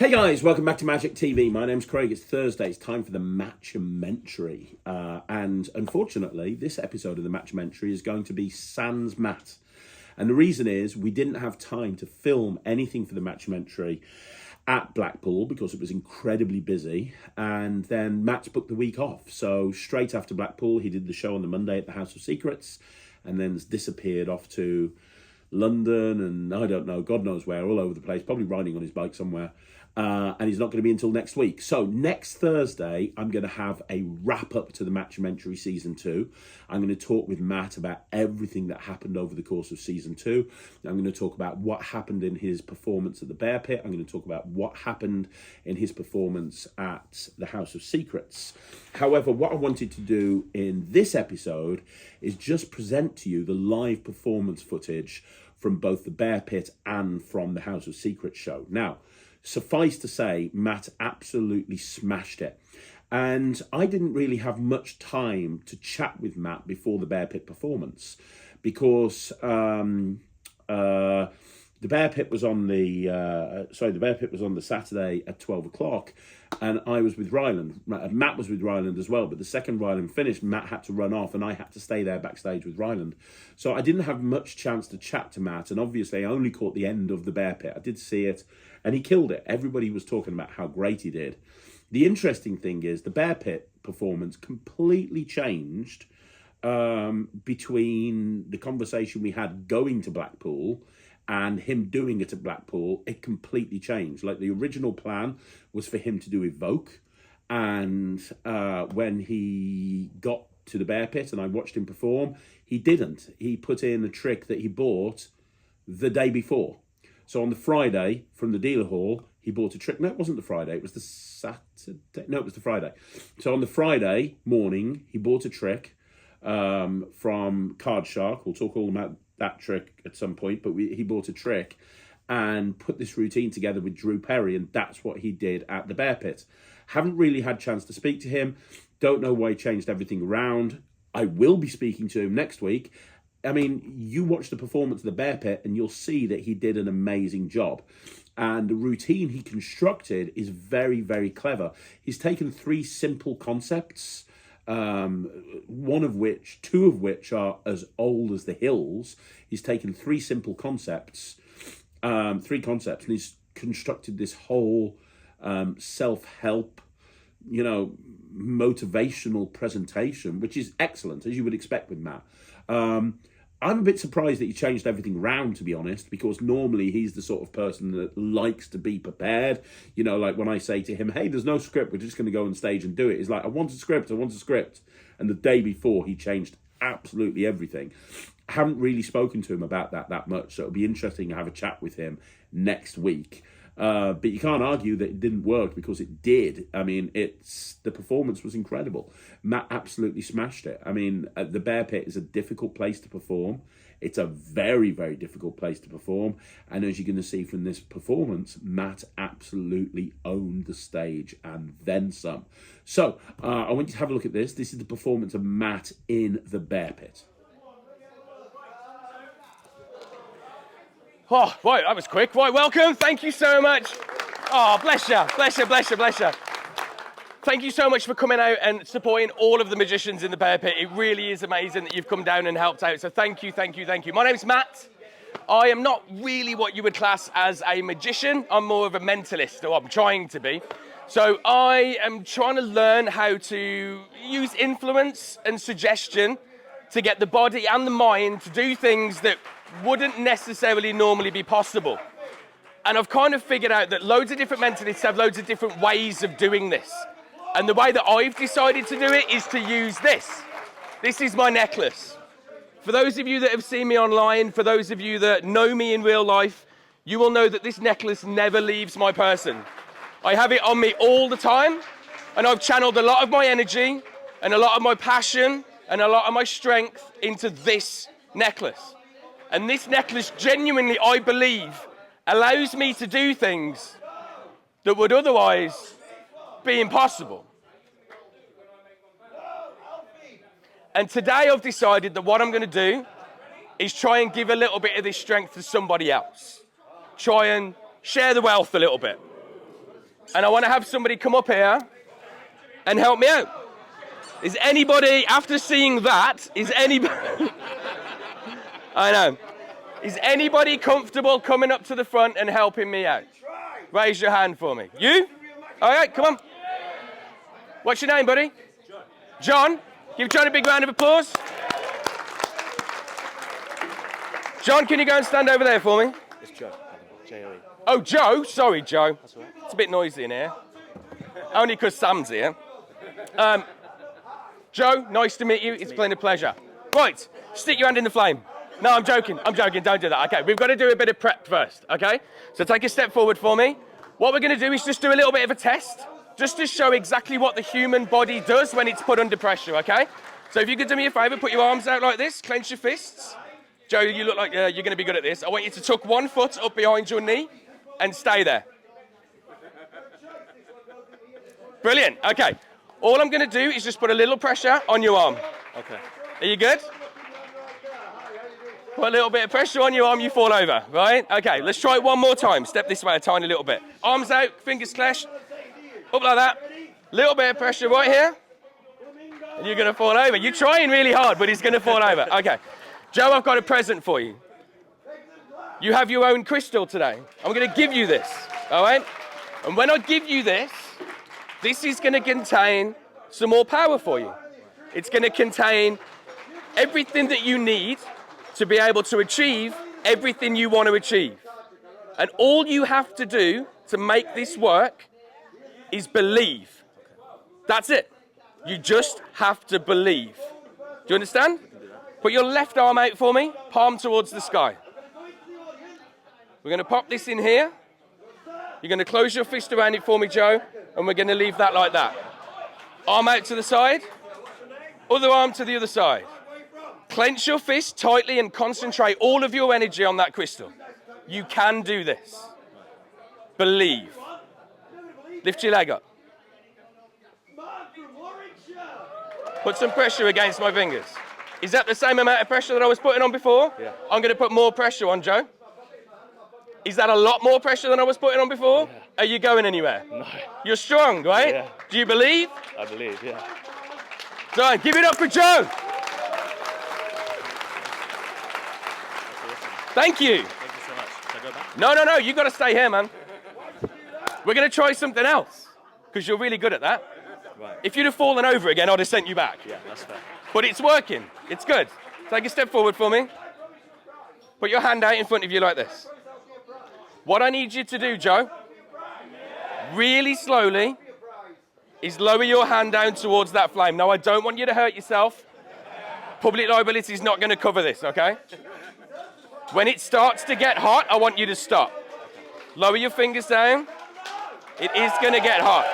Hey guys, welcome back to Magic TV. My name's Craig. It's Thursday. It's time for the Matt-umentary. And unfortunately, this episode of the Matt-umentary is going to be sans Matt. And the reason is we didn't have time to film anything for the Matt-umentary at Blackpool because it was incredibly busy. And then Matt's booked the week off. So straight after Blackpool, he did the show on the Monday at the House of Secrets and then disappeared off to London and I don't know, God knows where, all over the place, probably riding on his bike somewhere. And he's not going to be until next week. So next Thursday, I'm going to have a wrap up to the Matt-umentary season 2. I'm going to talk with Matt about everything that happened over the course of season 2. I'm going to talk about what happened in his performance at the Bear Pit. I'm going to talk about what happened in his performance at the House of Secrets. However, what I wanted to do in this episode is just present to you the live performance footage from both the Bear Pit and from the House of Secrets show. Now, suffice to say, Matt absolutely smashed it. And I didn't really have much time to chat with Matt before the Bear Pit performance because the Bear Pit was on the Saturday at 12 o'clock and I was with Ryland. Matt was with Ryland as well, but the second Ryland finished, Matt had to run off and I had to stay there backstage with Ryland. So I didn't have much chance to chat to Matt, and obviously I only caught the end of the Bear Pit. I did see it and he killed it. Everybody was talking about how great he did. The interesting thing is the Bear Pit performance completely changed between the conversation we had going to Blackpool and him doing it at Blackpool. It completely changed. Like, the original plan was for him to do Evoke, and when he got to the Bear Pit and I watched him perform, he didn't. He put in a trick that he bought the day before. So on the Friday from the dealer hall, he bought a trick. No, it wasn't the Friday. It was the Saturday. No, it was the Friday. So on the Friday morning, he bought a trick from Card Shark. We'll talk all about that trick at some point. But he bought a trick and put this routine together with Drew Perry. And that's what he did at the Bear Pit. Haven't really had a chance to speak to him. Don't know why he changed everything around. I will be speaking to him next week. I mean, you watch the performance of the Bear Pit and you'll see that he did an amazing job. And the routine he constructed is very, very clever. He's taken 3 simple concepts, two of which are as old as the hills. He's taken 3 simple concepts, and he's constructed this whole self-help, motivational presentation, which is excellent, as you would expect with Matt. I'm a bit surprised that he changed everything around, to be honest, because normally he's the sort of person that likes to be prepared. Like when I say to him, hey, there's no script, we're just going to go on stage and do it. He's like, I want a script. And the day before, he changed absolutely everything. I haven't really spoken to him about that much, so it'll be interesting to have a chat with him next week. But you can't argue that it didn't work, because it did. I mean, the performance was incredible. Matt absolutely smashed it. I mean, the Bear Pit is a difficult place to perform. It's a very, very difficult place to perform. And as you're going to see from this performance, Matt absolutely owned the stage and then some. So I want you to have a look at this. This is the performance of Matt in the Bear Pit. Oh, right, that was quick. Right, welcome. Thank you so much. Oh, bless you. Thank you so much for coming out and supporting all of the magicians in the Bear Pit. It really is amazing that you've come down and helped out. So thank you. My name's Matt. I am not really what you would class as a magician. I'm more of a mentalist, or I'm trying to be. So I am trying to learn how to use influence and suggestion to get the body and the mind to do things that wouldn't necessarily normally be possible. And I've kind of figured out that loads of different mentalists have loads of different ways of doing this. And the way that I've decided to do it is to use this. This is my necklace. For those of you that have seen me online, for those of you that know me in real life, you will know that this necklace never leaves my person. I have it on me all the time, and I've channeled a lot of my energy and a lot of my passion and a lot of my strength into this necklace. And this necklace genuinely, I believe, allows me to do things that would otherwise be impossible. And today I've decided that what I'm going to do is try and give a little bit of this strength to somebody else. Try and share the wealth a little bit. And I want to have somebody come up here and help me out. Is anybody, after seeing that, is anybody... I know. Is anybody comfortable coming up to the front and helping me out? Raise your hand for me. You? All right, come on. What's your name, buddy? John. Give John a big round of applause. John, can you go and stand over there for me? It's Joe. J-O-E. Oh, Joe. Sorry, Joe. That's all right. It's a bit noisy in here. Only because Sam's here. Joe, nice to meet you. It's been a pleasure. Right, stick your hand in the flame. No, I'm joking. I'm joking. Don't do that. Okay, we've got to do a bit of prep first, okay? So take a step forward for me. What we're going to do is just do a little bit of a test, just to show exactly what the human body does when it's put under pressure, okay? So if you could do me a favour, put your arms out like this, clench your fists. Joe, you look like you're going to be good at this. I want you to tuck one foot up behind your knee and stay there. Brilliant. Okay. All I'm going to do is just put a little pressure on your arm. Okay. Are you good? Put a little bit of pressure on your arm, you fall over, right? Okay, let's try it one more time. Step this way a tiny little bit. Arms out, fingers clashed. Up like that. Little bit of pressure right here. And you're going to fall over. You're trying really hard, but he's going to fall over. Okay. Joe, I've got a present for you. You have your own crystal today. I'm going to give you this, all right? And when I give you this, this is going to contain some more power for you. It's going to contain everything that you need to be able to achieve everything you want to achieve. And all you have to do to make this work is believe. That's it. You just have to believe. Do you understand? Put your left arm out for me, palm towards the sky. We're going to pop this in here. You're going to close your fist around it for me, Joe, and we're going to leave that like that. Arm out to the side, other arm to the other side. Clench your fist tightly and concentrate all of your energy on that crystal. You can do this. Believe. Lift your leg up. Put some pressure against my fingers. Is that the same amount of pressure that I was putting on before? Yeah. I'm going to put more pressure on, Joe. Is that a lot more pressure than I was putting on before? Yeah. Are you going anywhere? No. You're strong, right? Yeah. Do you believe? I believe, yeah. So, give it up for Joe. Thank you. Thank you so much. Can I go back? No, you got to stay here, man. We're going to try something else, because you're really good at that. Right. If you'd have fallen over again, I'd have sent you back. Yeah, that's fair. But it's working. It's good. Take a step forward for me. Put your hand out in front of you like this. What I need you to do, Joe, really slowly, is lower your hand down towards that flame. Now, I don't want you to hurt yourself. Public liability is not going to cover this, okay? When it starts to get hot, I want you to stop. Lower your fingers down. It is going to get hot.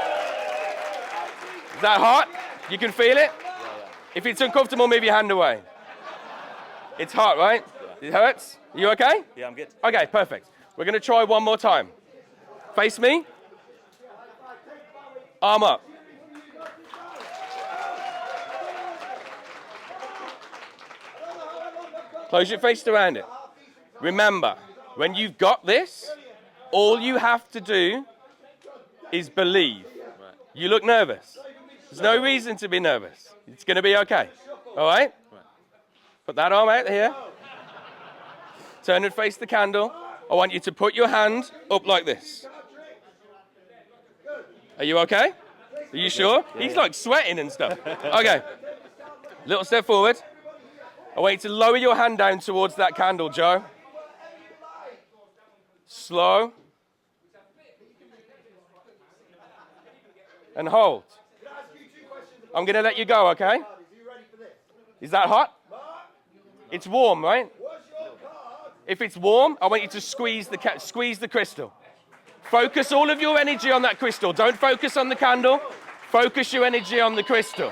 Is that hot? You can feel it? If it's uncomfortable, move your hand away. It's hot, right? Yeah. It hurts? You okay? Yeah, I'm good. Okay, perfect. We're going to try one more time. Face me. Arm up. Close your face around it. Remember, when you've got this, all you have to do is believe. Right. You look nervous. There's no reason to be nervous. It's going to be okay. All right? Right. Put that arm out here. Turn and face the candle. I want you to put your hand up like this. Are you okay? Are you sure? Yeah, He's yeah. like sweating and stuff. Okay. Little step forward. I want you to lower your hand down towards that candle, Joe. Slow. And hold. I'm going to let you go, okay? Is that hot? It's warm, right? If it's warm, I want you to squeeze the crystal. Focus all of your energy on that crystal. Don't focus on the candle. Focus your energy on the crystal.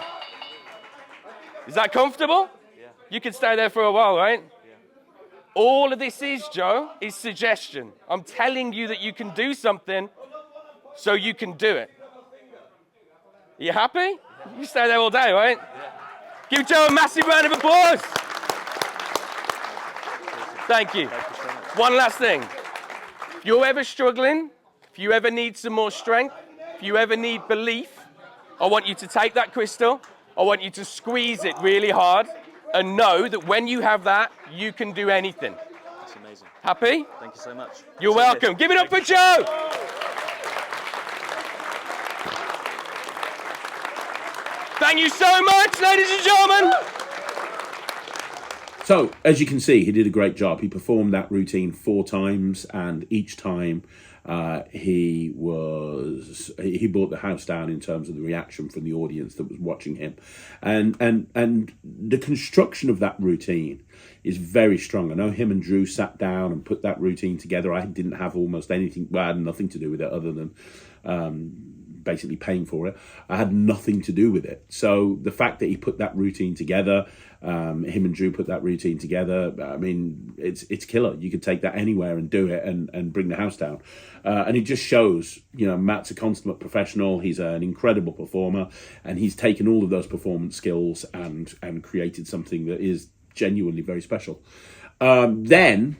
Is that comfortable? Yeah. You can stay there for a while, right? Yeah. All of this is, Joe, is suggestion. I'm telling you that you can do something, so you can do it. Are you happy? You stay there all day, right? Yeah. Give Joe a massive round of applause. Thank you. Thank you so much. One last thing. If you're ever struggling, if you ever need some more strength, if you ever need belief, I want you to take that crystal, I want you to squeeze it really hard, and know that when you have that, you can do anything. That's amazing. Happy? Thank you so much. You're So welcome. good. Give it up for Joe! Thank you so much, ladies and gentlemen! So, as you can see, he did a great job. He performed that routine 4 times, and each time he brought the house down in terms of the reaction from the audience that was watching him. And the construction of that routine is very strong. I know him and Drew sat down and put that routine together. I didn't have almost anything, well, I had nothing to do with it other than basically paying for it. I had nothing to do with it. So the fact that he put that routine together, him and Drew put that routine together, I mean, it's killer. You could take that anywhere and do it and bring the house down. And it just shows, you know, Matt's a consummate professional. He's an incredible performer, and he's taken all of those performance skills and created something that is genuinely very special. Then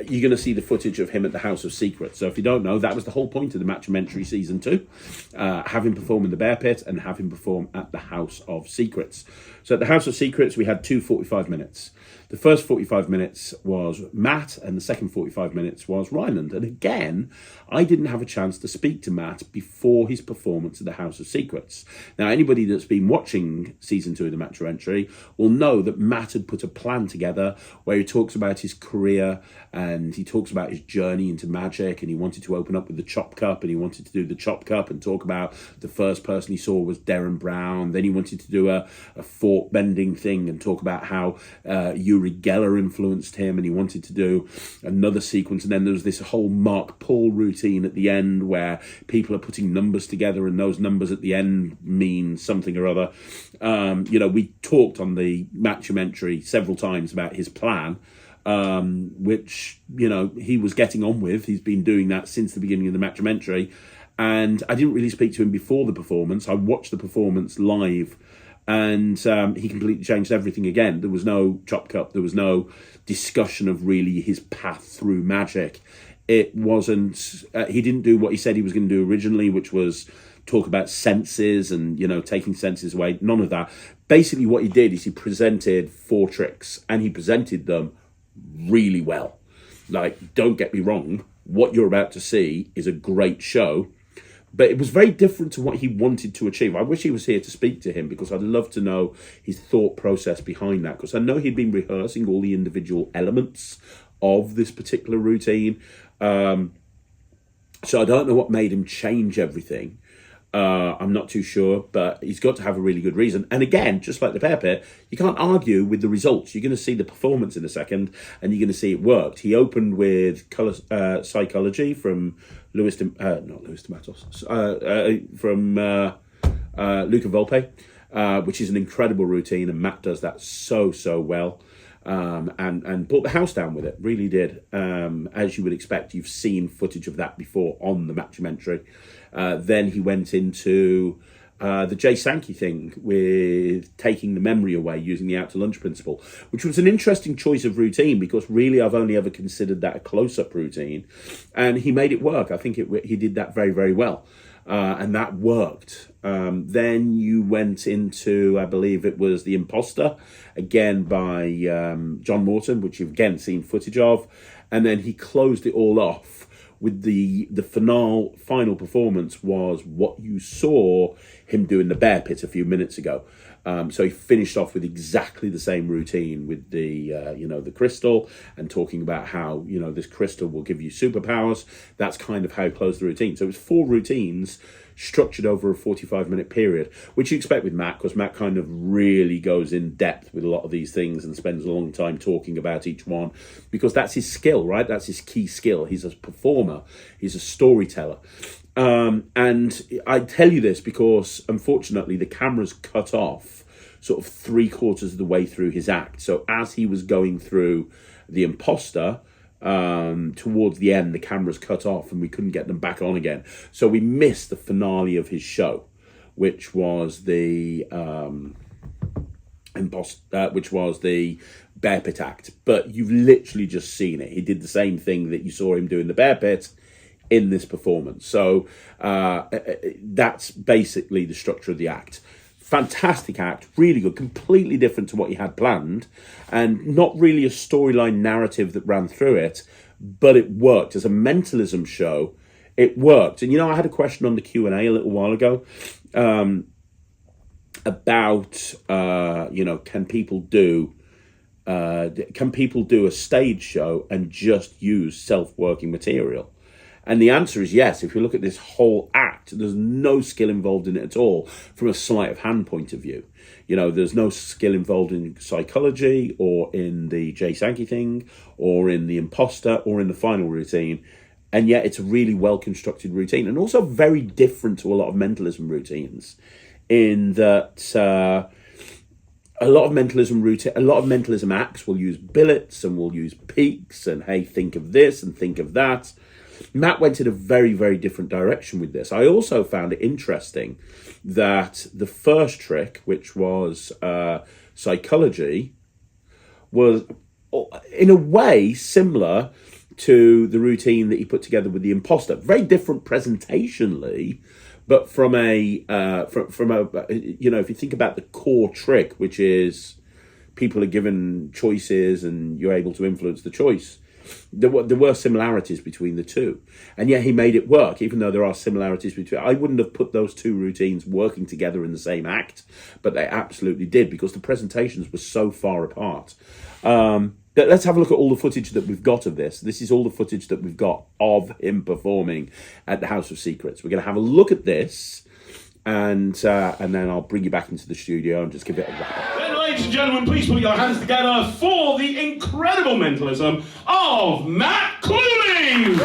you're going to see the footage of him at the House of Secrets. So if you don't know, that was the whole point of the Matt-umentary season 2. Have him perform in the Bear Pit and have him perform at the House of Secrets. So at the House of Secrets, we had 2 45 minutes. The first 45 minutes was Matt, and the second 45 minutes was Ryland. And again, I didn't have a chance to speak to Matt before his performance at the House of Secrets. Now, anybody that's been watching season 2 of the Matt-umentary will know that Matt had put a plan together where he talks about his career and he talks about his journey into magic, and he wanted to open up with the Chop Cup, and he wanted to do the Chop Cup and talk about the first person he saw was Derren Brown. Then he wanted to do a fork bending thing and talk about how Uri Geller influenced him, and he wanted to do another sequence. And then there was this whole Mark Paul routine at the end where people are putting numbers together, and those numbers at the end mean something or other. You know, we talked on the Matt-umentary several times about his plan, which, you know, he was getting on with. He's been doing that since the beginning of the Matt-umentary, and I didn't really speak to him before the performance. I watched the performance live, and he completely changed everything again. There was no Chop Cup. There was no discussion of really his path through magic. It wasn't... he didn't do what he said he was going to do originally, which was talk about senses and, you know, taking senses away. None of that. Basically, what he did is he presented 4 tricks, and he presented them really well. Like, don't get me wrong, what you're about to see is a great show, but it was very different to what he wanted to achieve. I wish he was here to speak to him, because I'd love to know his thought process behind that, because I know he'd been rehearsing all the individual elements of this particular routine. So I don't know what made him change everything. I'm not too sure, but he's got to have a really good reason. And again, just like the Bear Pit, you can't argue with the results. You're going to see the performance in a second, and you're going to see it worked. He opened with Colour Psychology from from Luca Volpe, which is an incredible routine, and Matt does that so well. And brought the house down with it, really did. As you would expect, you've seen footage of that before on the Matt-umentary. Then he went into the Jay Sankey thing with taking the memory away using the out to lunch principle, which was an interesting choice of routine, because really I've only ever considered that a close-up routine, and he made it work. I think he did that very well. And that worked. Then you went into, I believe it was The Imposter, again by John Morton, which you've again seen footage of. And then he closed it all off with the final performance was what you saw him do in the Bear Pit a few minutes ago. So he finished off with exactly the same routine with the the crystal, and talking about how, you know, this crystal will give you superpowers. That's kind of how he closed the routine. So it was 4 routines structured over a 45-minute period, which you expect with Matt, because Matt kind of really goes in depth with a lot of these things and spends a long time talking about each one, because that's his skill, right? That's his key skill. He's a performer. He's a storyteller. And I tell you this because, unfortunately, the camera's cut off sort of 3/4 of the way through his act. So as he was going through The Imposter, towards the end, the camera's cut off and we couldn't get them back on again. So we missed the finale of his show, which was the Bear Pit act. But you've literally just seen it. He did the same thing that you saw him do in the Bear Pit in this performance. So that's basically the structure of the act. Fantastic act, really good, completely different to what you had planned, and not really a storyline narrative that ran through it, but it worked. As a mentalism show, it worked. And, I had a question on the Q&A a little while ago about, can people do a stage show and just use self-working material? And the answer is yes. If you look at this whole act, there's no skill involved in it at all from a sleight of hand point of view. There's no skill involved in psychology or in the Jay Sankey thing or in the imposter or in the final routine. And yet it's a really well-constructed routine, and also very different to a lot of mentalism routines in that a lot of mentalism acts will use billets and will use peaks and, hey, think of this and think of that. Matt went in a very, very different direction with this. I also found it interesting that the first trick, which was psychology, was in a way similar to the routine that he put together with the imposter. Very different presentationally, but from a if you think about the core trick, which is people are given choices and you're able to influence the choice, there were similarities between the two, and yet he made it work. Even though there are similarities between, I wouldn't have put those two routines working together in the same act, but they absolutely did, because the presentations were so far apart. But let's have a look at all the footage that we've got of this. This is all the footage that we've got of him performing at the House of Secrets. We're going to have a look at this, and then I'll bring you back into the studio and just give it a wrap up. Then, ladies and gentlemen, please put your hands together for the incredible mentalism of Matt Clooney!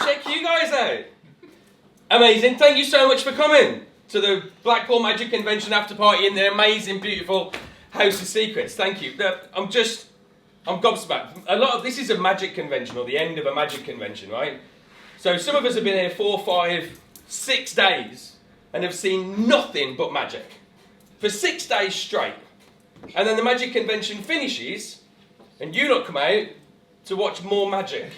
Check you guys out. Amazing. Thank you so much for coming to the Blackpool Magic Convention after party in the amazing, beautiful House of Secrets. Thank you. I'm gobsmacked. This is a magic convention, or the end of a magic convention, right? So some of us have been here 4, 5, 6 days and have seen nothing but magic for 6 days straight. And then the magic convention finishes and you lot come out to watch more magic.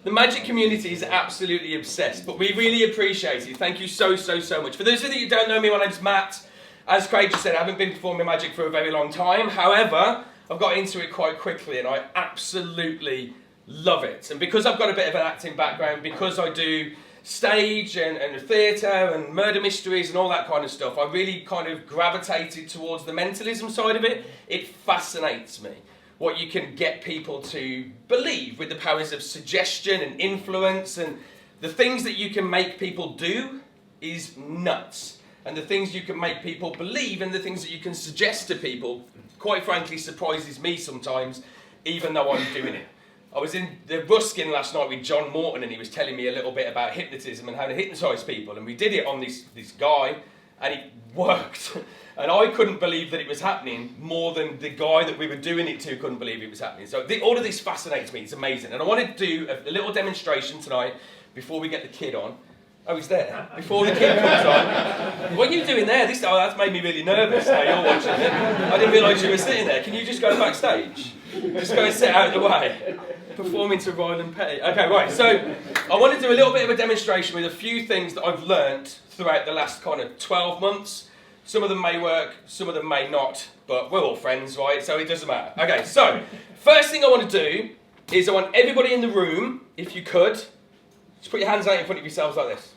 The magic community is absolutely obsessed, but we really appreciate it. Thank you so, so, so much. For those of you who don't know me, my name's Matt. As Craig just said, I haven't been performing magic for a very long time. However, I've got into it quite quickly and I absolutely love it. And because I've got a bit of an acting background, because I do stage and theatre and murder mysteries and all that kind of stuff, I really kind of gravitated towards the mentalism side of it. It fascinates me what you can get people to believe with the powers of suggestion and influence, and the things that you can make people do is nuts. And the things you can make people believe and the things that you can suggest to people, quite frankly, surprises me sometimes, even though I'm doing it. I was in the Ruskin last night with John Morton, and he was telling me a little bit about hypnotism and how to hypnotise people, and we did it on this guy, and it worked. And I couldn't believe that it was happening more than the guy that we were doing it to couldn't believe it was happening. So all of this fascinates me, it's amazing. And I wanted to do a little demonstration tonight before we get the kid on. Oh, he's there. Before the kid comes on. What are you doing there? That's made me really nervous now you're watching it. I didn't realise you were sitting there. Can you just go backstage? Just go and sit out of the way. Performing to Ryland Petty. Okay, right. So I want to do a little bit of a demonstration with a few things that I've learnt throughout the last kind of 12 months. Some of them may work, some of them may not, but we're all friends, right? So it doesn't matter. Okay, so first thing I want to do is I want everybody in the room, if you could, just put your hands out in front of yourselves like this.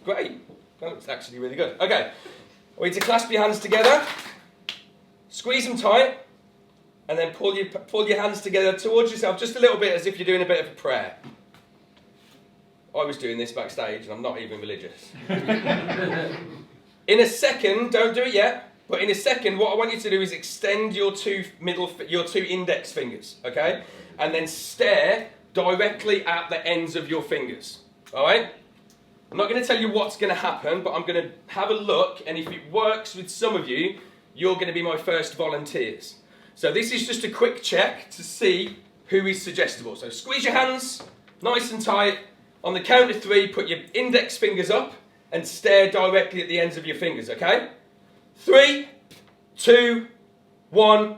Great. That's actually really good. Okay. I want you to clasp your hands together, squeeze them tight, and then pull your hands together towards yourself just a little bit as if you're doing a bit of a prayer. I was doing this backstage and I'm not even religious. In a second, don't do it yet, but in a second what I want you to do is extend your two index fingers, okay? And then stare directly at the ends of your fingers, all right? I'm not going to tell you what's going to happen, but I'm going to have a look, and if it works with some of you, you're going to be my first volunteers. So this is just a quick check to see who is suggestible. So squeeze your hands nice and tight. On the count of 3, put your index fingers up and stare directly at the ends of your fingers, okay? 3, 2, 1,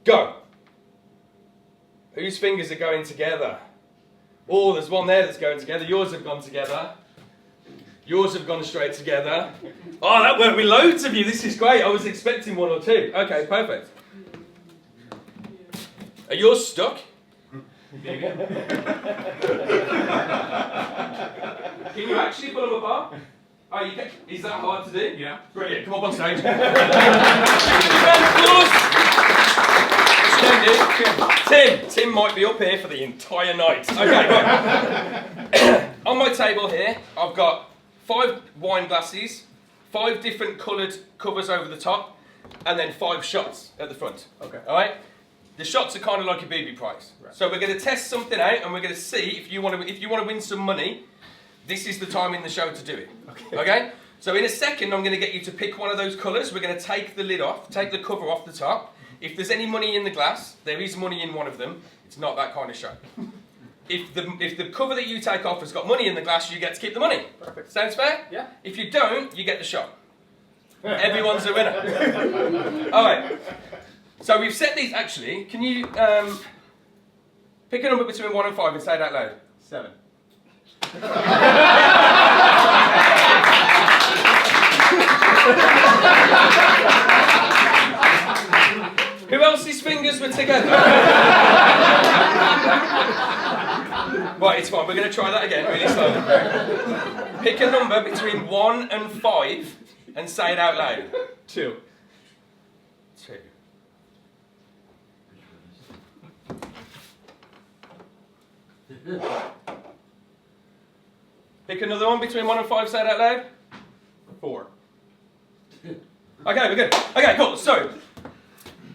go. Whose fingers are going together? Oh, there's one there that's going together. Yours have gone together. Yours have gone straight together. Oh, that worked with loads of you. This is great. I was expecting 1 or 2. Okay, perfect. Are yours stuck? Can you actually pull them apart? Oh, you can. Is that hard to do? Yeah. Brilliant. Come up on stage. Tim might be up here for the entire night. Okay, right. On my table here, I've got 5 wine glasses, 5 different coloured covers over the top, and then 5 shots at the front. Okay. All right. The shots are kind of like a booby prize. Right. So we're going to test something out, and we're going to see if you want to win some money. This is the time in the show to do it. Okay? So in a second, I'm going to get you to pick one of those colours. We're going to take the lid off, take the cover off the top. If there's any money in the glass, there is money in one of them. It's not that kind of show. If the cover that you take off has got money in the glass, you get to keep the money. Perfect. Sounds fair? Yeah. If you don't, you get the shot. Everyone's a winner. All right. So we've set these, actually, can you pick a number between 1 and 5 and say it out loud? 7. Who else's fingers were together? Right, it's fine, we're going to try that again, really slowly. Pick a number between 1 and 5 and say it out loud. 2. 2. Pick another one between 1 and 5, say it out loud. 4. Okay, we're good. Okay, cool. So,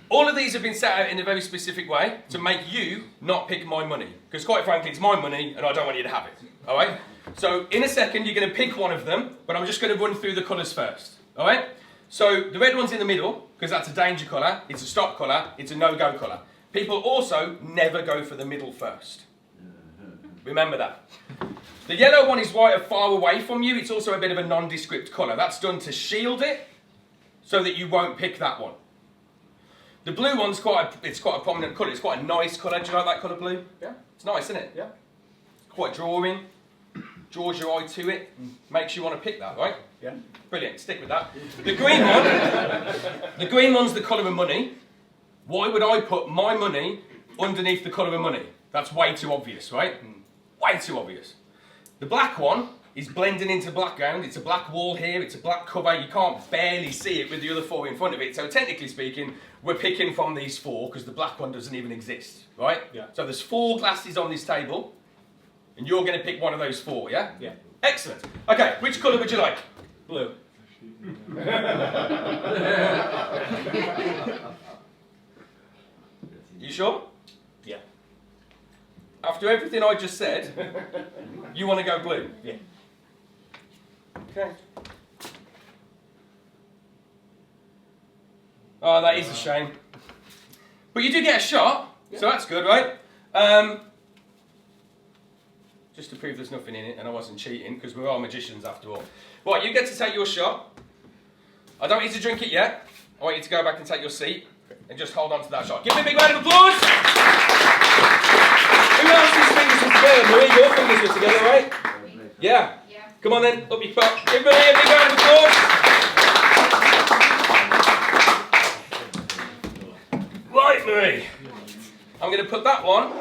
all of these have been set out in a very specific way to make you not pick my money. Because quite frankly, it's my money and I don't want you to have it. Alright? So, in a second, you're going to pick one of them, but I'm just going to run through the colours first. Alright? So, the red one's in the middle, because that's a danger colour, it's a stop colour, it's a no-go colour. People also never go for the middle first. Remember that. The yellow one is right far away from you. It's also a bit of a nondescript colour. That's done to shield it so that you won't pick that one. The blue one's quite a prominent colour. It's quite a nice colour. Do you like that colour blue? Yeah. It's nice, isn't it? Yeah. It's quite drawing. Draws your eye to it. Makes you want to pick that, right? Yeah. Brilliant. Stick with that. The green one's the colour of money. Why would I put my money underneath the colour of money? That's way too obvious, right? Way too obvious. The black one is blending into background. It's a black wall here. It's a black cover. You can't barely see it with the other 4 in front of it. So technically speaking, we're picking from these 4 because the black one doesn't even exist, right? Yeah. So there's 4 glasses on this table, and you're going to pick one of those 4, yeah? Yeah. Excellent. Okay, which colour would you like? Blue. You sure? Yeah. After everything I just said, you want to go blue? Yeah. Okay. Oh, that is a shame. But you do get a shot, so that's good, right? Just to prove there's nothing in it and I wasn't cheating, because we're all magicians after all. Right, you get to take your shot. I don't want you to drink it yet. I want you to go back and take your seat and just hold on to that shot. Give me a big round of applause! Who else's fingers were together? Marie, your fingers were together, right? Yeah? Yeah. Come on then, up your butt. Give Marie a big round of applause! Right, Marie. I'm going to put that one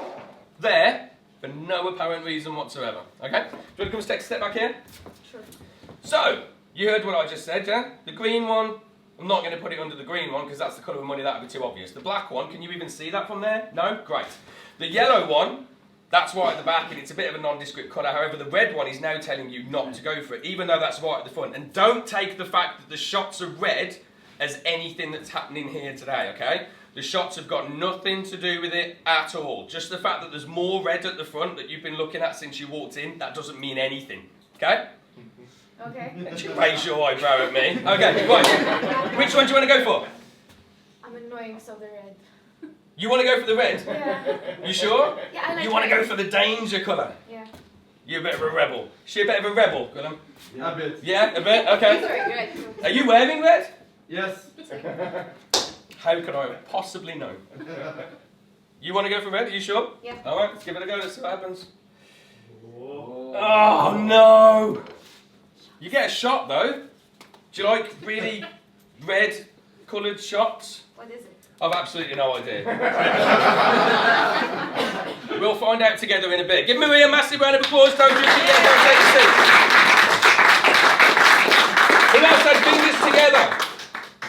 there for no apparent reason whatsoever. Okay? Do you want to come and take a step back here? Sure. So, you heard what I just said, yeah? The green one, I'm not going to put it under the green one because that's the colour of money, that would be too obvious. The black one, can you even see that from there? No? Great. The yellow one, that's right at the back and it's a bit of a nondescript colour. However, the red one is now telling you not to go for it, even though that's right at the front. And don't take the fact that the shots are red as anything that's happening here today, okay? The shots have got nothing to do with it at all. Just the fact that there's more red at the front that you've been looking at since you walked in, that doesn't mean anything, okay? Okay. And you raise your eyebrow at me. Okay, right. Which one do you want to go for? I'm annoying, so the red. You want to go for the red? Yeah. You sure? Yeah, I like You want to red. go for the danger colour? Yeah. You're a bit of a rebel. Is she a bit of a rebel, Gwilym? A bit. Yeah, a bit? Okay. Sorry, good. Are you wearing red? Yes. How could I have possibly known? You want to go for red? Are you sure? Yeah. All right, let's give it a go. Let's see what happens. Oh, no. You get a shot, though. Do you like really red coloured shots? What is it? I've absolutely no idea. We'll find out together in a bit. Give Marie a massive round of applause. Don't drink it yet. Don't take a seat. Who else had fingers together?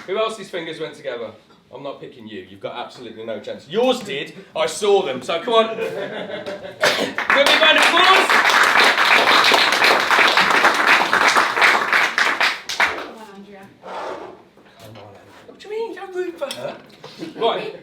Who else's fingers went together? I'm not picking you. You've got absolutely no chance. Yours did. I saw them. So come on. Give me a round of applause. Come on, Andrea. Come on, Anna. What do you mean? Don't root for her. Right.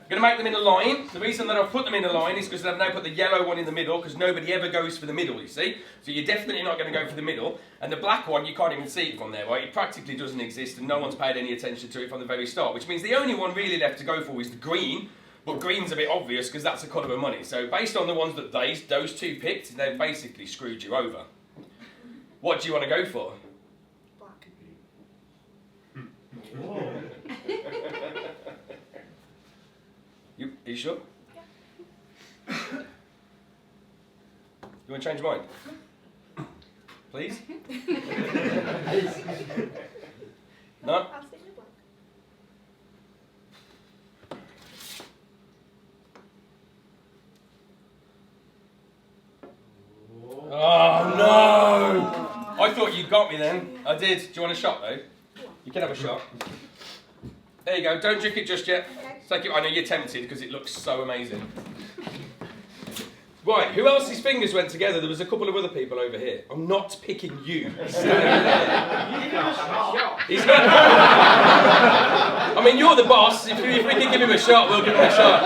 I'm going to make them in a line. The reason that I've put them in a line is because I've now put the yellow one in the middle, because nobody ever goes for the middle, you see. So you're definitely not going to go for the middle. And the black one, you can't even see it from there, right? It practically doesn't exist, and no one's paid any attention to it from the very start, which means the only one really left to go for is the green. But green's a bit obvious because that's the colour of money. So based on the ones that those two picked, they've basically screwed you over. What do you want to go for? Black. Are you sure? Yeah. You want to change your mind? Please? No? I'll stay with black. Oh no! I thought you got me then. I did. Do you want a shot though? You can have a shot. There you go. Don't drink it just yet. Take it. I know you're tempted because it looks so amazing. Right, who else's fingers went together? There was a couple of other people over here. I'm not picking you. He's not. I mean, you're the boss. If we can give him a shot, we'll give him a shot.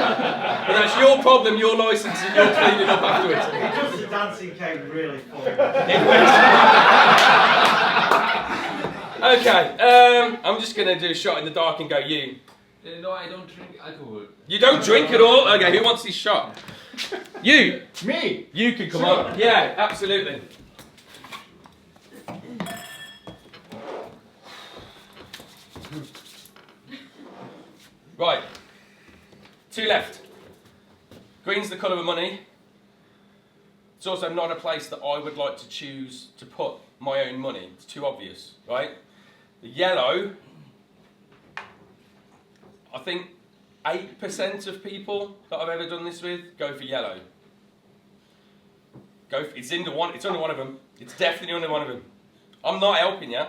But that's your problem, your licence, and you're cleaning up afterwards. Because the dancing came really fun. Okay, I'm just going to do a shot in the dark and go you. No, I don't drink alcohol. You don't drink at all? Okay, who wants his shot? You! Me? You can come on. Yeah, absolutely. Right. Two left. Green's the colour of money. It's also not a place that I would like to choose to put my own money. It's too obvious, right? The yellow, I think 8% of people that I've ever done this with go for yellow. It's under one of them. It's definitely under one of them. I'm not helping you.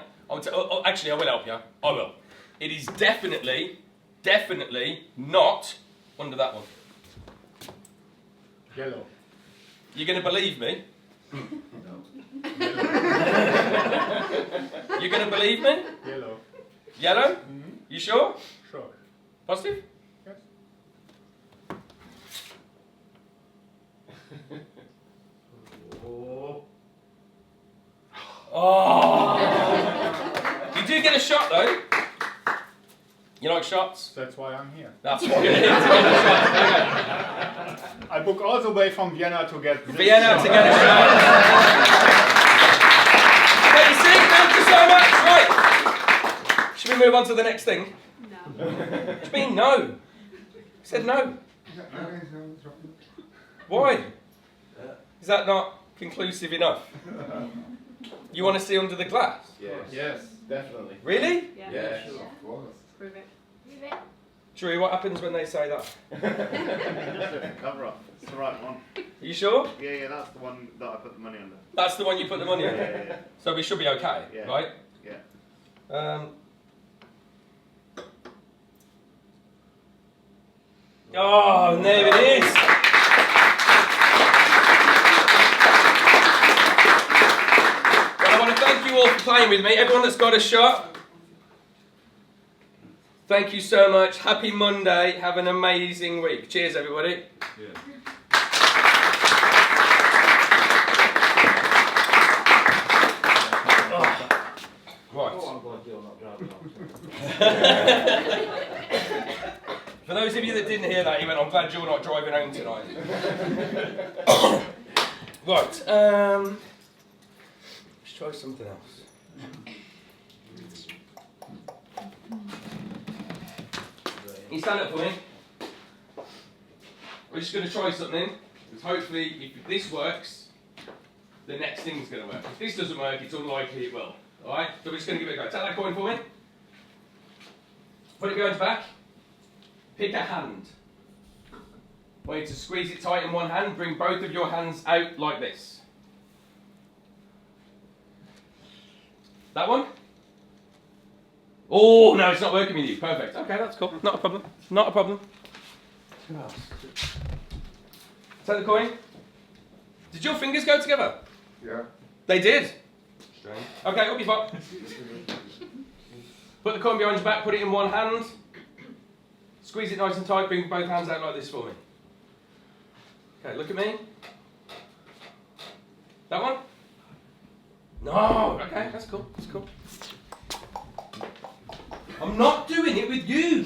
Actually, I will help you. I will. It is definitely not under that one. Yellow. You're going to believe me? No. You're going to believe me? Yellow. Yellow? Mm-hmm. You sure? Sure. Positive? Yes. Oh! You do get a shot though. You like shots? That's why I'm here. That's what you're here to get a shot. Okay. I book all the way from Vienna to get this. Vienna to get a shot. Okay, you see? Thank you so much. Right. Should we move on to the next thing? No. What do you mean no? I said no. Why? Is that not conclusive enough? You want to see under the glass? Yes, definitely. Really? Yeah. Yeah, sure, of course. Prove it. Prove it. Drew, what happens when they say that? Cover up. It's the right one. Are you sure? Yeah, that's the one that I put the money under. That's the one you put the money on? Yeah. So we should be okay, Yeah. right? Yeah. Oh, and there it is. Well, I want to thank you all for playing with me. Everyone that's got a shot, thank you so much. Happy Monday. Have an amazing week. Cheers, everybody. Yeah. Right. Oh, I'm glad you're not driving off. For those of you that didn't hear that, he went, I'm glad you're not driving home tonight. Right. Let's try something else. Can you stand up for me? We're just going to try something. Because hopefully, if this works, the next thing's going to work. If this doesn't work, it's unlikely it will. Alright? So we're just going to give it a go. Take that coin for me. Put it behind your back. Pick a hand. I want you to squeeze it tight in one hand. Bring both of your hands out like this. That one? Oh, no, it's not working with you. Perfect. Okay, that's cool. Not a problem. Not a problem. Who else? Take the coin. Did your fingers go together? Yeah. They did. Strange. Okay, up you pop. Put the coin behind your back, put it in one hand. Squeeze it nice and tight, bring both hands out like this for me. Okay, look at me. That one? No, okay, that's cool, that's cool. I'm not doing it with you.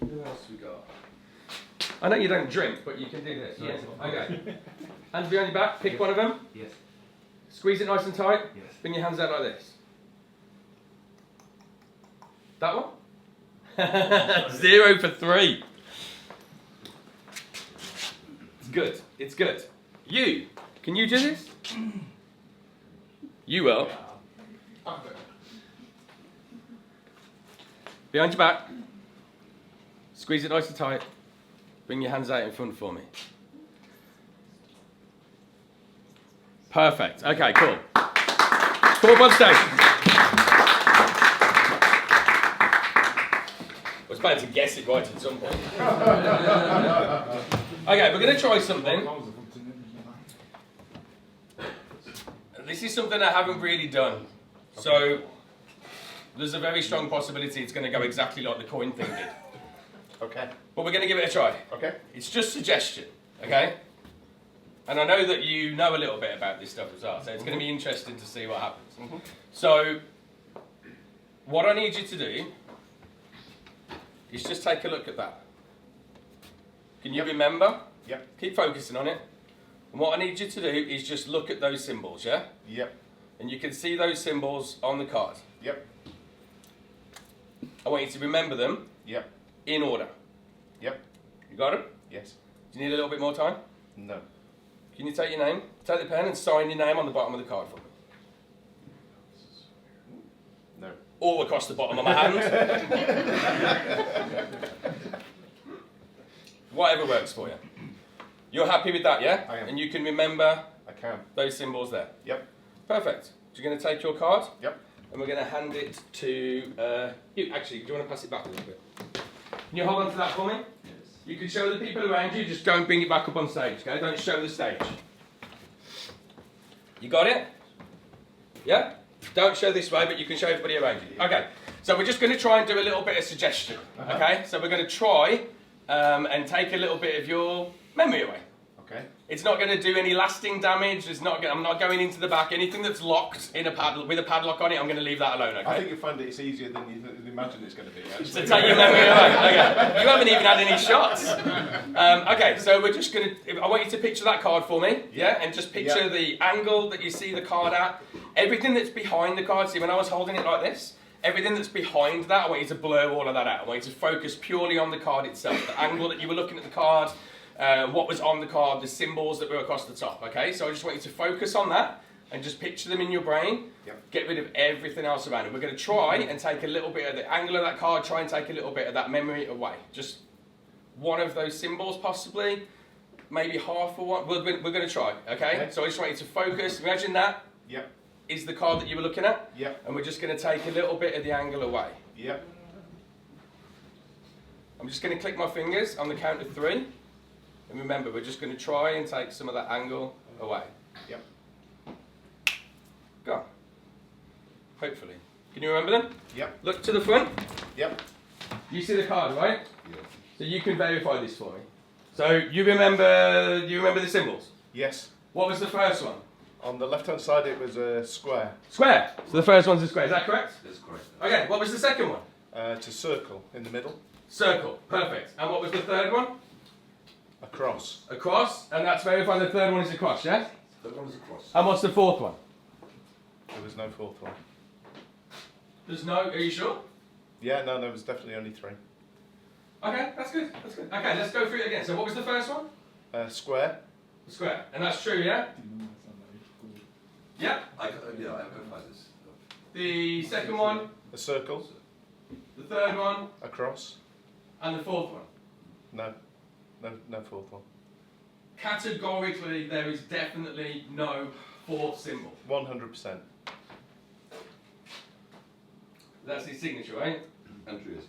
Who else we got? I know you don't drink, but you can do this. Yes. Okay. Hands behind your back, pick one of them. Yes. Squeeze it nice and tight. Yes. Bring your hands out like this. That one? 0 for 3. It's good. It's good. You. Can you do this? You will. Behind your back. Squeeze it nice and tight. Bring your hands out in front for me. Perfect. Okay, cool. Come up on stage. I was planning to guess it right at some point. Okay, we're going to try something. This is something I haven't really done. So, there's a very strong possibility it's going to go exactly like the coin thing did. Okay. But we're going to give it a try. Okay. It's just suggestion, okay? And I know that you know a little bit about this stuff as well, so it's going to be interesting to see what happens. So, what I need you to do is just take a look at that. Can you remember? Yep. Keep focusing on it. And what I need you to do is just look at those symbols, yeah? Yep. And you can see those symbols on the card. Yep. I want you to remember them Yep. in order. Yep. You got them? Yes. Do you need a little bit more time? No. Can you take your name? Take the pen and sign your name on the bottom of the card for me. No. All across the bottom of my hand. Whatever works for you. You're happy with that, yeah? I am. And you can remember I can. those symbols there. Yep. Perfect. So you're going to take your card. Yep. And we're going to hand it to you. Actually, do you want to pass it back a little bit? Can you hold on to that for me? Yes. You can show the people around you, just don't bring it back up on stage, okay? Don't show the stage. You got it? Yeah? Don't show this way, but you can show everybody around you. Okay, so we're just going to try and do a little bit of suggestion, okay? So we're going to try and take a little bit of your memory away. Okay. It's not going to do any lasting damage. I'm not going into the back. Anything that's locked in with a padlock on it, I'm going to leave that alone, okay? I think you'll find it's easier than you imagine it's going to be. Actually. To take your memory away. Okay. You haven't even had any shots. Okay, so we're just going to... I want you to picture that card for me, yeah? And just picture the angle that you see the card at. Everything that's behind the card. See, when I was holding it like this, everything that's behind that, I want you to blur all of that out. I want you to focus purely on the card itself. The angle that you were looking at the card, what was on the card, the symbols that were across the top, okay? So I just want you to focus on that and just picture them in your brain. Yep. Get Get rid of everything else around it. We're going to try and take a little bit of the angle of that card, try and take a little bit of that memory away. Just one of those symbols possibly, maybe half of one. We're going to try, okay? So I just want you to focus. Imagine that Yep. is the card that you were looking at. Yep. And we're just going to take a little bit of the angle away. Yep. I'm just going to click my fingers on the count of 3. And remember, we're just going to try and take some of that angle away. Yep. Go. Hopefully. Can you remember them? Yep. Look to the front. Yep. You see the card, right? Yes. So you can verify this for me. So you remember the symbols? Yes. What was the first one? On the left-hand side, it was a square. Square. So the first one's a square. Is that correct? That's correct. Okay. What was the second one? To circle in the middle. Circle. Perfect. And what was the third one? Across. Across. And that's verified the third one is across, yeah? Third one is across. And what's the fourth one? There was no fourth one. There's no, are you sure? Yeah, no, there was definitely only 3. Okay, that's good. That's good. Okay, let's go through it again. So what was the first one? Square. Square. And that's true, yeah? Yeah. I verify this. The second one, A circle. the third one, Across. and the fourth one. No fourth one. Categorically, there is definitely no fourth symbol. 100%. That's his signature, right? Entry is,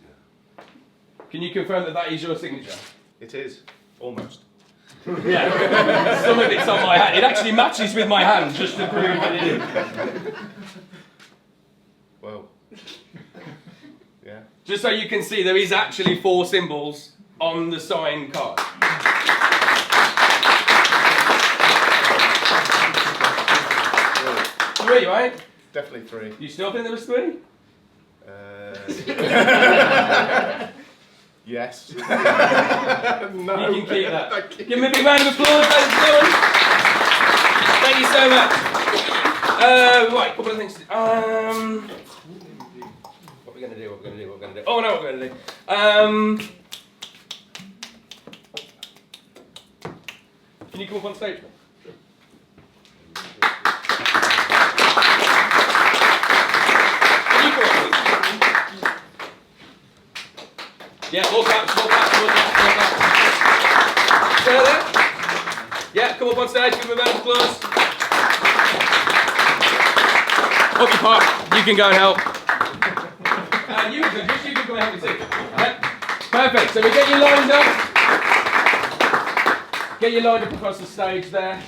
Can you confirm that that is your signature? It is. Almost. Yeah. Some of it's on my hand. It actually matches with my hand, just to prove that it is. Well. Yeah. Just so you can see, there is actually 4 symbols on the signed card. 3, right? Definitely 3. You still think there was 3? Yes. No. You can keep that. Give me a big round of applause, ladies and gentlemen. Thank you so much. Right, couple of things to do. What are we going to do? Oh, no, what we're going to do. Can you come up on stage? Yeah, more claps. Stay there. Yeah, come up on stage, give him a round of applause. Up your part, you can go and help. And you can go and help me too. Yeah. Perfect, so we get you lined up. Get you lined up across the stage there.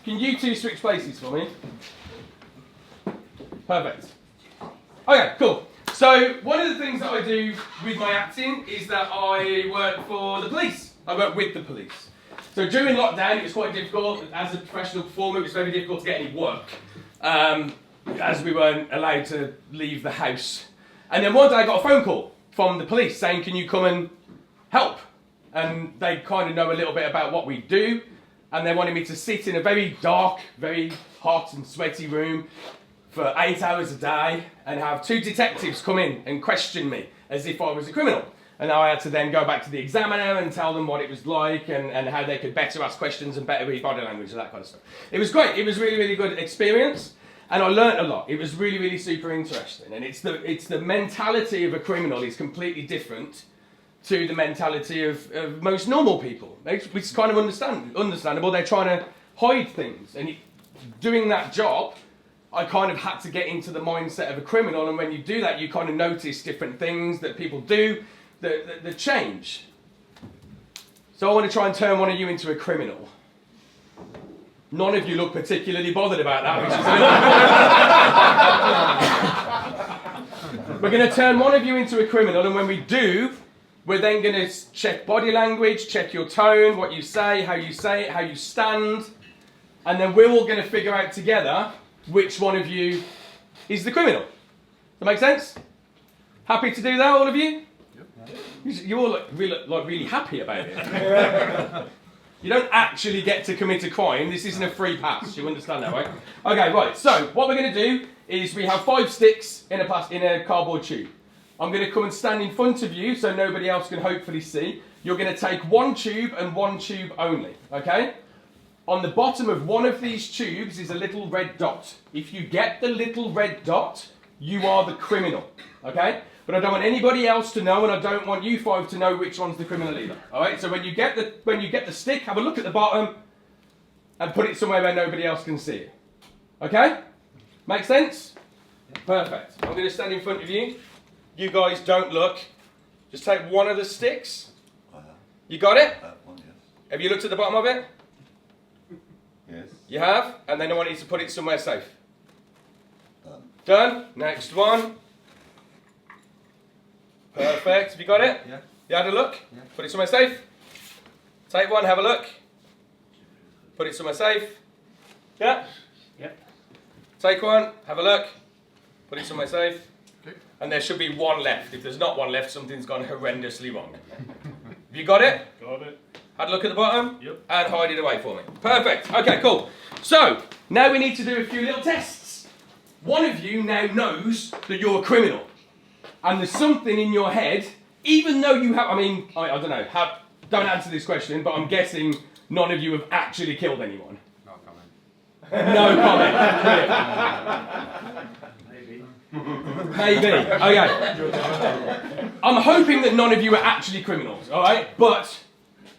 Can you 2 switch places for me? Perfect. Okay, cool. So one of the things that I do with my acting is that I work for the police. I work with the police. So during lockdown it was quite difficult. As a professional performer it was very difficult to get any work. As we weren't allowed to leave the house. And then one day I got a phone call from the police saying, can you come and help? And they kind of know a little bit about what we do. And they wanted me to sit in a very dark, very hot and sweaty room for 8 hours a day and have 2 detectives come in and question me as if I was a criminal. And I had to then go back to the examiner and tell them what it was like and how they could better ask questions and better read body language and that kind of stuff. It was great. It was really, really good experience. And I learnt a lot. It was really, really super interesting. And it's the mentality of a criminal is completely different to the mentality of most normal people. It's kind of understandable. They're trying to hide things. And doing that job, I kind of had to get into the mindset of a criminal, and when you do that, you kind of notice different things that people do that change. So I want to try and turn one of you into a criminal. None of you look particularly bothered about that, which is We're going to turn one of you into a criminal, and when we do, we're then going to check body language, check your tone, what you say, how you say it, how you stand, and then we're all going to figure out together which one of you is the criminal. Does that make sense? Happy to do that, all of you? Yep. You all look really happy about it. You don't actually get to commit a crime. This isn't a free pass. You understand that, right? Okay, right. So what we're going to do is we have 5 sticks in a cardboard tube. I'm going to come and stand in front of you so nobody else can hopefully see. You're going to take 1 tube and 1 tube only, okay? On the bottom of one of these tubes is a little red dot. If you get the little red dot, you are the criminal, okay? But I don't want anybody else to know, and I don't want you 5 to know which one's the criminal either. All right. So when you get the stick, have a look at the bottom, and put it somewhere where nobody else can see it. Okay? Make sense? Perfect. I'm going to stand in front of you. You guys don't look. Just take one of the sticks. You got it? One, yes. Have you looked at the bottom of it? Yes. You have? And then I want you to put it somewhere safe. Done? Next one. Perfect. Have you got it? Yeah. You had a look? Yeah. Put it somewhere safe. Take one, have a look. Put it somewhere safe. Yeah? Yep. Take one, have a look. Put it somewhere safe. Okay. and there should be one left. If there's not one left, something's gone horrendously wrong. Have you got it? Got it. Had a look at the bottom? Yep. And hide it away for me. Perfect. Okay, cool. So, now we need to do a few little tests. One of you now knows that you're a criminal. And there's something in your head, even though you have, I don't know, don't answer this question, but I'm guessing none of you have actually killed anyone. No comment. No comment. Maybe. Okay. I'm hoping that none of you are actually criminals, alright? But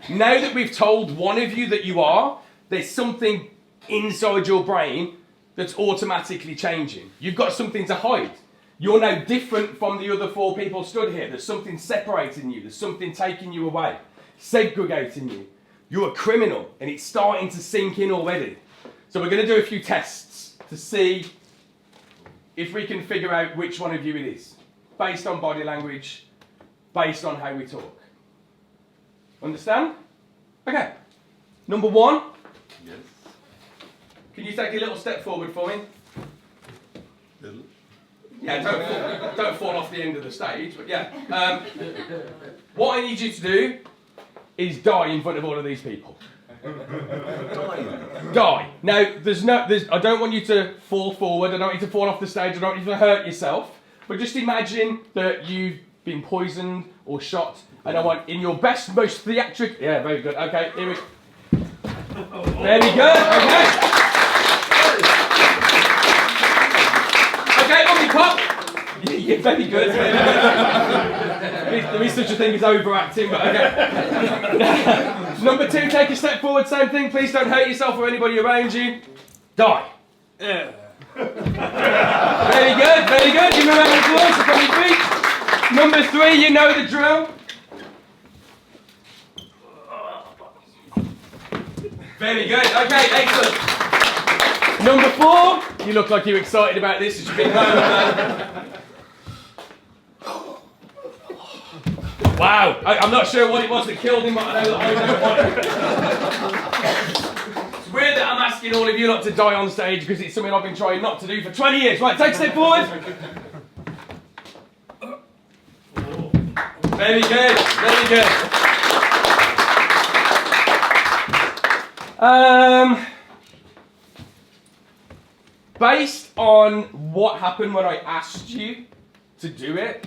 now that we've told one of you that you are, there's something inside your brain that's automatically changing. You've got something to hide. You're now different from the other 4 people stood here. There's something separating you. There's something taking you away, segregating you. You're a criminal, and it's starting to sink in already. So we're going to do a few tests to see if we can figure out which one of you it is, based on body language, based on how we talk. Understand? Okay. Number 1. Yes. Can you take a little step forward for me? Little. Yeah, don't fall off the end of the stage, but yeah. What I need you to do is die in front of all of these people. Die. Now, I don't want you to fall forward, I don't want you to fall off the stage, I don't want you to hurt yourself, but just imagine that you've been poisoned or shot, and I want, in your best, most theatric... Yeah, very good. Okay, here we... Very good, okay. Okay, on your pop. Yeah, very good. There is such a thing as overacting, but okay. Number 2, take a step forward, same thing. Please don't hurt yourself or anybody around you. Die. Very good, very good. Give me a round of applause for your feet. Number 3, you know the drill. Very good, okay, excellent. Number 4, you look like you're excited about this. It's your big moment. Wow, I'm not sure what it was that killed him, but I know what. It's weird that I'm asking all of you not to die on stage because it's something I've been trying not to do for 20 years. Right, take a step forward. Very good, very good. Based on what happened when I asked you to do it,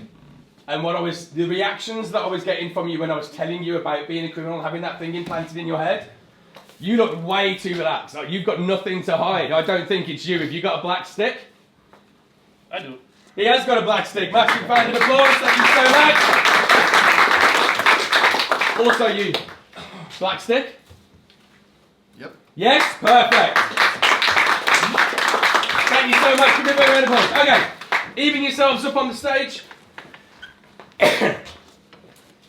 and the reactions that I was getting from you when I was telling you about being a criminal, having that thing implanted in your head, you look way too relaxed. Like you've got nothing to hide. I don't think it's you. Have you got a black stick? I do. He has got a black stick. Massive round of applause. Thank you so much. Also you. Black stick? Yep. Yes? Perfect. Thank you so much. Give me a round of applause. Okay. Even yourselves up on the stage.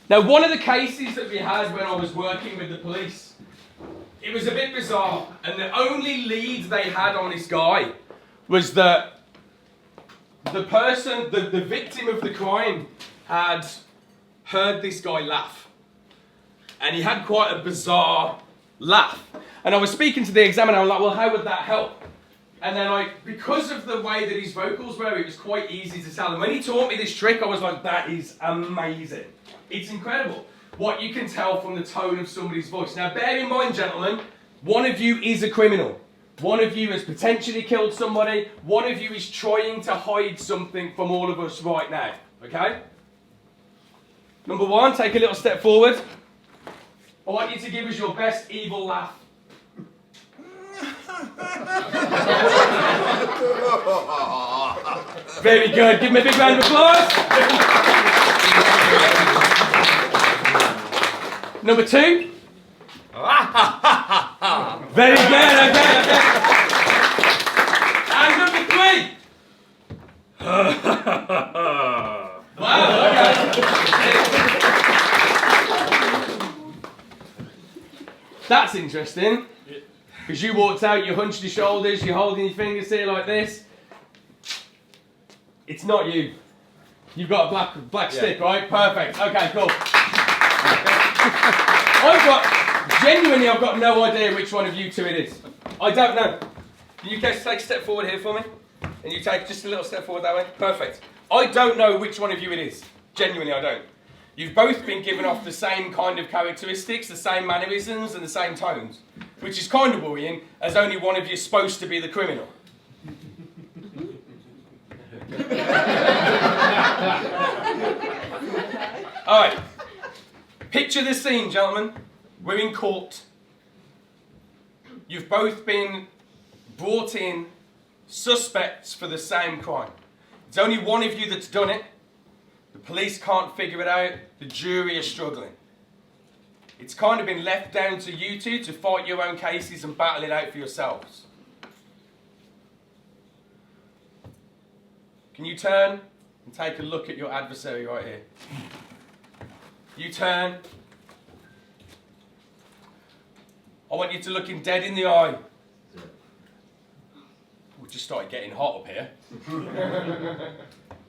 Now, one of the cases that we had when I was working with the police, it was a bit bizarre, and the only lead they had on this guy was that the person, the victim of the crime, had heard this guy laugh, and he had quite a bizarre laugh. And I was speaking to the examiner, I was like, well, how would that help? And then because of the way that his vocals were, it was quite easy to tell. And when he taught me this trick, I was like, that is amazing. It's incredible what you can tell from the tone of somebody's voice. Now, bear in mind, gentlemen, one of you is a criminal. One of you has potentially killed somebody. One of you is trying to hide something from all of us right now. Okay? Number 1, take a little step forward. I want you to give us your best evil laugh. Very good. Give me a big round of applause. Number 2. Very good. Okay. And number 3. Wow. Okay. That's interesting. Because you walked out, you hunched your shoulders, you're holding your fingers here like this. It's not you. You've got a black stick, right? Perfect. Okay, cool. I've got no idea which one of you 2 it is. I don't know. Can you guys take a step forward here for me? And you take just a little step forward that way? Perfect. I don't know which one of you it is. Genuinely, I don't. You've both been given off the same kind of characteristics, the same mannerisms and the same tones, which is kind of worrying, as only one of you is supposed to be the criminal. All right. Picture this scene, gentlemen. We're in court. You've both been brought in suspects for the same crime. It's only one of you that's done it. The police can't figure it out. The jury are struggling. It's kind of been left down to you two to fight your own cases and battle it out for yourselves. Can you turn and take a look at your adversary right here? You turn. I want you to look him dead in the eye. We just started getting hot up here.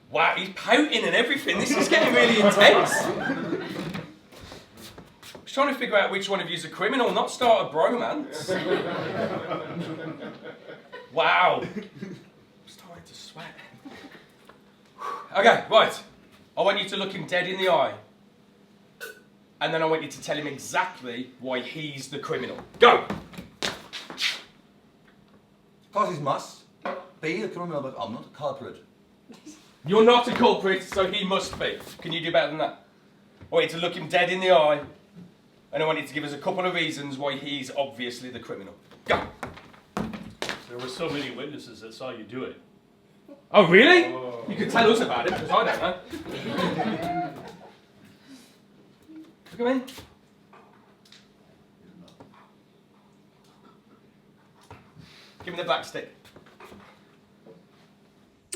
Wow, he's pouting and everything. This is getting really intense. I was trying to figure out which one of you is a criminal, not start a bromance. Wow. I'm starting to sweat. Okay, right. I want you to look him dead in the eye. And then I want you to tell him exactly why he's the criminal. Go! Because he must be a criminal, but I'm not a culprit. You're not a culprit, so he must be. Can you do better than that? I want you to look him dead in the eye, and I want you to give us a couple of reasons why he's obviously the criminal. Go! There were so many witnesses that saw you do it. Oh, really? Oh. You could tell us about it, because I don't know. Come in. Give me the black stick.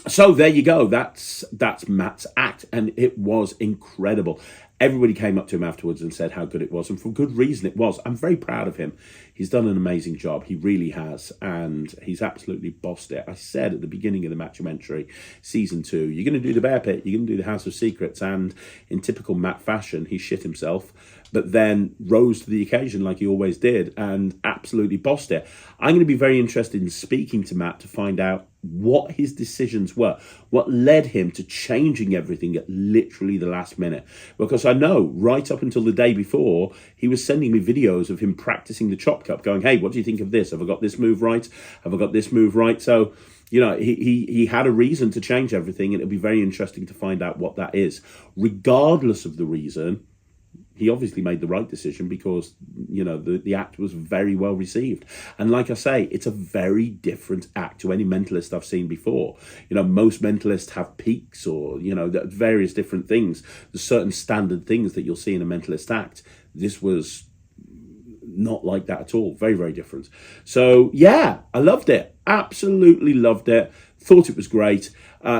So there you go. That's Matt's act, and it was incredible. Everybody came up to him afterwards and said how good it was, and for good reason it was. I'm very proud of him. He's done an amazing job. He really has, and he's absolutely bossed it. I said at the beginning of the Matt-umentary, season 2, you're going to do the Bear Pit, you're going to do the House of Secrets, and in typical Matt fashion, he shit himself, but then rose to the occasion like he always did and absolutely bossed it. I'm going to be very interested in speaking to Matt to find out what his decisions were, what led him to changing everything at literally the last minute. Because I know right up until the day before, he was sending me videos of him practicing the chop cup, going, hey, what do you think of this? Have I got this move right? Have I got this move right? So, you know, he had a reason to change everything, and it'll be very interesting to find out what that is. Regardless of the reason, he obviously made the right decision because, you know, the act was very well received. And like I say, it's a very different act to any mentalist I've seen before. You know, most mentalists have peaks or, you know, various different things. There's certain standard things that you'll see in a mentalist act. This was not like that at all. Very, very different. So, yeah, I loved it. Absolutely loved it. Thought it was great.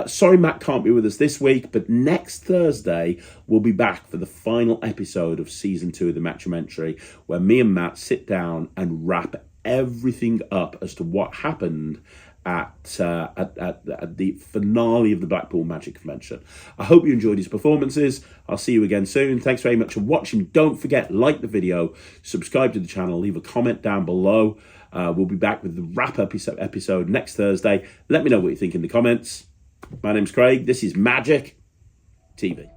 Sorry Matt can't be with us this week, but next Thursday we'll be back for the final episode of season 2 of the Matt-umentary, where me and Matt sit down and wrap everything up as to what happened at the finale of the Blackpool Magic Convention. I hope you enjoyed his performances. I'll see you again soon. Thanks very much for watching. Don't forget, like the video, subscribe to the channel, leave a comment down below. We'll be back with the wrap-up episode next Thursday. Let me know what you think in the comments. My name's Craig. This is Magic TV.